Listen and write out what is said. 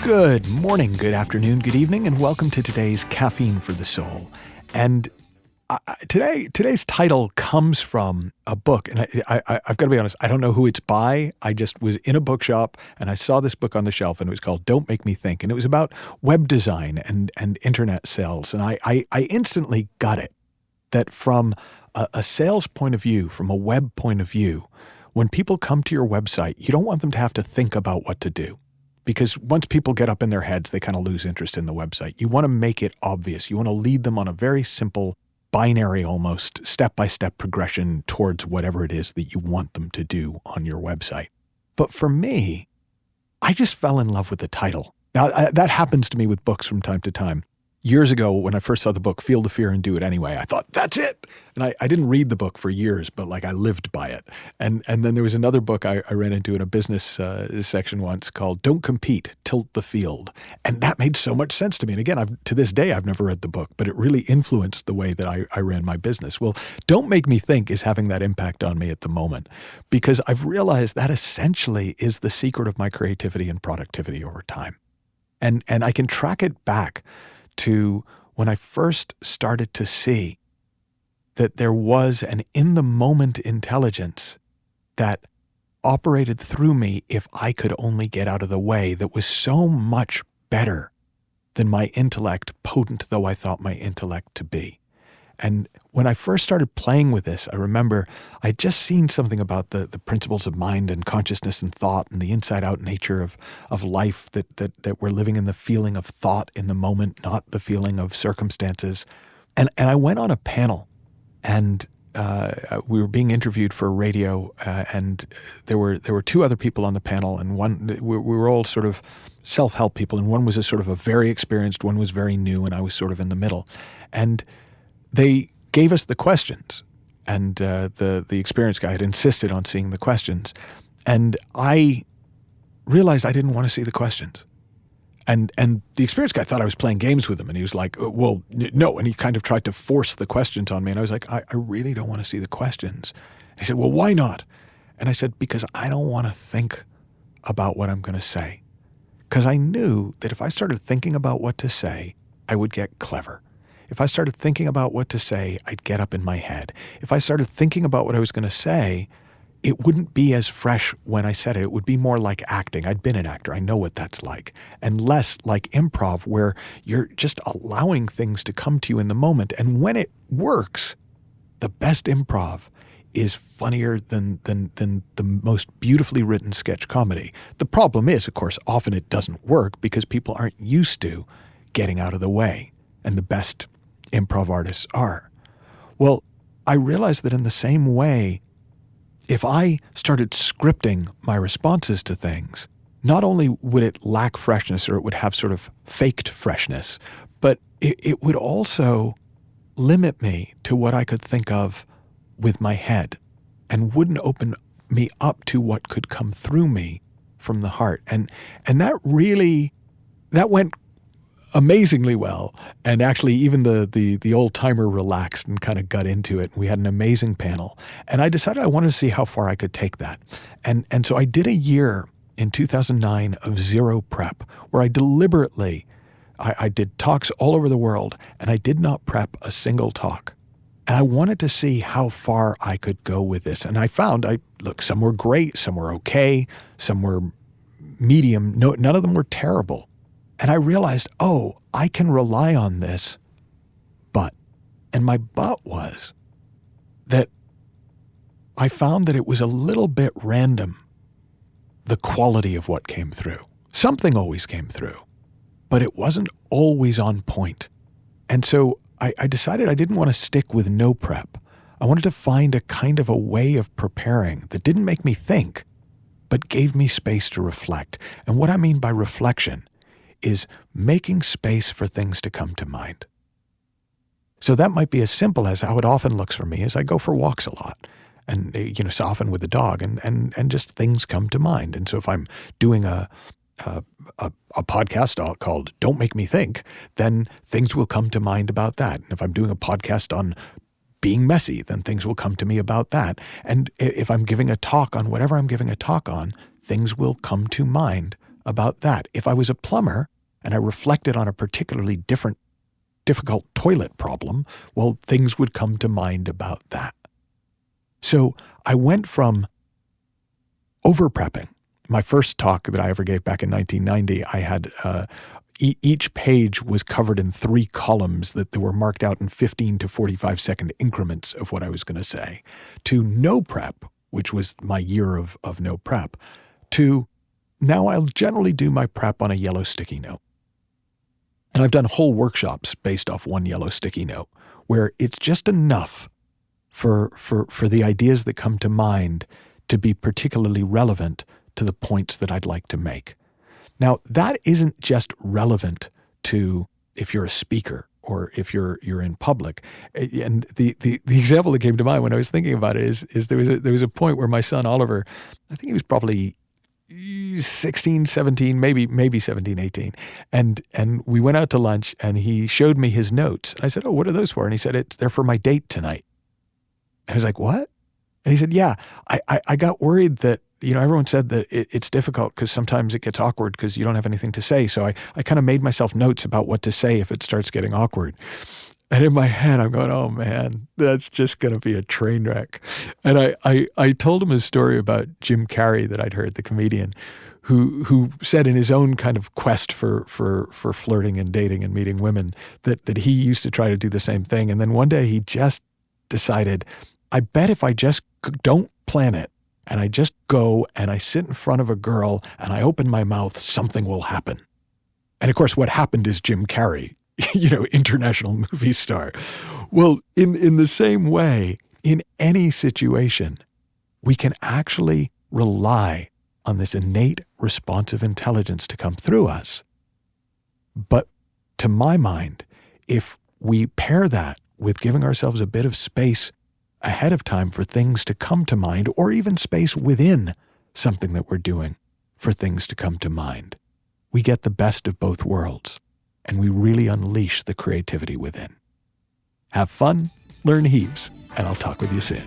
Good morning, good afternoon, good evening, and welcome to today's Caffeine for the Soul. And today's title comes from a book, and I've got to be honest, I don't know who it's by. I just was in a bookshop, and I saw this book on the shelf, and it was called Don't Make Me Think, and it was about web design and internet sales. And I instantly got it, that from a sales point of view, from a web point of view, when people come to your website, you don't want them to have to think about what to do. Because once people get up in their heads, they kind of lose interest in the website. You want to make it obvious. You want to lead them on a very simple, binary almost, step-by-step progression towards whatever it is that you want them to do on your website. But for me, I just fell in love with the title. Now, that happens to me with books from time to time. Years ago, when I first saw the book, Feel the Fear and Do It Anyway, I thought, that's it. And I didn't read the book for years, but like I lived by it. And then there was another book I ran into in a business section once called Don't Compete, Tilt the Field. And that made so much sense to me. And again, to this day, I've never read the book, but it really influenced the way that I ran my business. Well, Don't Make Me Think is having that impact on me at the moment, because I've realized that essentially is the secret of my creativity and productivity over time. And I can track it back to when I first started to see that there was an in-the-moment intelligence that operated through me if I could only get out of the way, that was so much better than my intellect, potent though I thought my intellect to be. And when I first started playing with this, I remember I'd just seen something about the principles of mind and consciousness and thought and the inside-out nature of life, that we're living in the feeling of thought in the moment, not the feeling of circumstances. And I went on a panel, and we were being interviewed for radio, and there were two other people on the panel, and we were all sort of self-help people, and one was a sort of a very experienced, one was very new, and I was sort of in the middle. And they gave us the questions, and the experienced guy had insisted on seeing the questions. And I realized I didn't want to see the questions. And the experienced guy thought I was playing games with him, and he was like, well, no. And he kind of tried to force the questions on me. And I was like, I really don't want to see the questions. And he said, well, why not? And I said, because I don't want to think about what I'm going to say. Because I knew that if I started thinking about what to say, I would get clever. If I started thinking about what to say, I'd get up in my head. If I started thinking about what I was going to say, it wouldn't be as fresh when I said it. It would be more like acting. I'd been an actor. I know what that's like. And less like improv, where you're just allowing things to come to you in the moment. And when it works, the best improv is funnier than the most beautifully written sketch comedy. The problem is, of course, often it doesn't work because people aren't used to getting out of the way. And the best improv artists are. Well, I realized that in the same way, if I started scripting my responses to things, not only would it lack freshness, or it would have sort of faked freshness, but it would also limit me to what I could think of with my head, and wouldn't open me up to what could come through me from the heart. And that went amazingly well. And actually even the old timer relaxed and kind of got into it. We had an amazing panel. And I decided I wanted to see how far I could take that. And so I did a year in 2009 of zero prep, where I deliberately, I did talks all over the world, and I did not prep a single talk. And I wanted to see how far I could go with this. And I found, some were great, some were okay, some were medium. No, none of them were terrible. And I realized, I can rely on this, and my but was that I found that it was a little bit random, the quality of what came through. Something always came through, but it wasn't always on point. And so I decided I didn't want to stick with no prep. I wanted to find a kind of a way of preparing that didn't make me think, but gave me space to reflect. And what I mean by reflection is making space for things to come to mind. So that might be as simple as how it often looks for me as I go for walks a lot, and so often with the dog, and just things come to mind. And so if I'm doing a podcast called Don't Make Me Think, then things will come to mind about that. And if I'm doing a podcast on being messy, then things will come to me about that. And if I'm giving a talk on whatever I'm giving a talk on, things will come to mind about that. If I was a plumber and I reflected on a particularly difficult toilet problem, well, things would come to mind about that. So I went from over-prepping. My first talk that I ever gave back in 1990, I had each page was covered in 3 columns that were marked out in 15 to 45-second increments of what I was going to say, to no prep, which was my year of no prep, to now I'll generally do my prep on a yellow sticky note. And I've done whole workshops based off one yellow sticky note, where it's just enough for the ideas that come to mind to be particularly relevant to the points that I'd like to make. Now, that isn't just relevant to if you're a speaker or if you're in public. And the example that came to mind when I was thinking about it is there was a point where my son Oliver, I think he was probably 16, 17, maybe 17, 18. And we went out to lunch and he showed me his notes. And I said, "Oh, what are those for?" And he said, "They're for my date tonight." And I was like, "What?" And he said, "Yeah, I got worried that, everyone said that it's difficult because sometimes it gets awkward because you don't have anything to say. So I kind of made myself notes about what to say if it starts getting awkward." And in my head, I'm going, "Oh man, that's just going to be a train wreck." And I told him a story about Jim Carrey that I'd heard, the comedian, who said in his own kind of quest for flirting and dating and meeting women that he used to try to do the same thing. And then one day he just decided, I bet if I just don't plan it and I just go and I sit in front of a girl and I open my mouth, something will happen. And of course, what happened is Jim Carrey, international movie star. Well, in the same way, in any situation, we can actually rely on this innate responsive intelligence to come through us. But to my mind, if we pair that with giving ourselves a bit of space ahead of time for things to come to mind, or even space within something that we're doing for things to come to mind, we get the best of both worlds, and we really unleash the creativity within. Have fun, learn heaps, and I'll talk with you soon.